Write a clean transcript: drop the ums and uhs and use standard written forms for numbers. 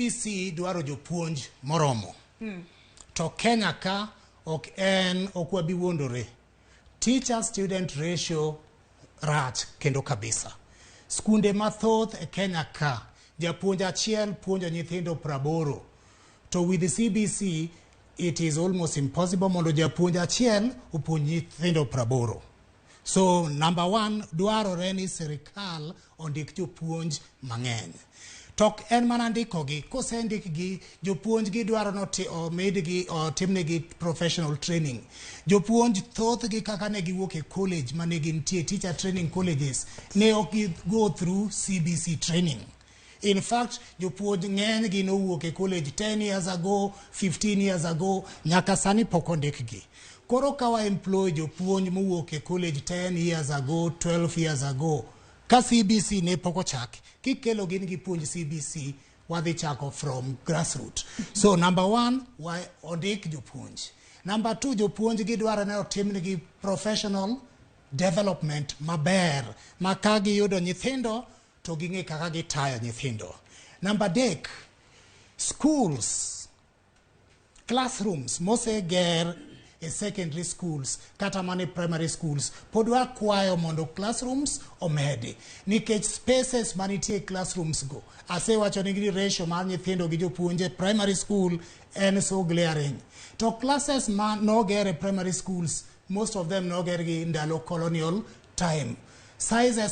CBC dwaro jopuonj moromo. To Kenya ka ok wabi wuondore. Teacher student ratio rach kendo kabisa. Sikunde mathoth e Kenya ka japuonj achiel puonjo nyithindo 80. To with the CBC it is almost impossible mondo japuonj achiel opuonj nyithindo 80. So number one, dwarore ni sirikal ondik jopuonj mang'eny. Tok en mana ndikogi, kosendikgi jopuonjgi dwaro timnegi professional training. Jopuonj thothgi kaka ne giwuok e college mane gintie teacher training colleges ne ok go through CBC training. In fact, jopuonj ng'enygi nowuok e college 10 years ago, 15 years ago, nyaka sani pok ondikgi. Koro kawa employ jopuonj mowuok e college 10 years ago, 12 years ago, ka CBC ne pok ochaki, kikelo gin gi puonj CBC, wadhi chako from grassroots. So number one, why ondik jopuonj. Number two, jopuonj gi dwaro ne otimnegi professional development maber, ma ka giyudo nyithindo to ging'e kaka gitayo nyithindo. Number dek, schools, classrooms moseger e secondary schools kata mane primary schools pod wakwayo mondo classrooms omedi nikech spaces manitie classrooms go asewacho ni ratio mar nyithindo gi jopuonje primary school en so glaring. To classes nogere primary schools, most of them noger gi ndalo colonial time. Sizes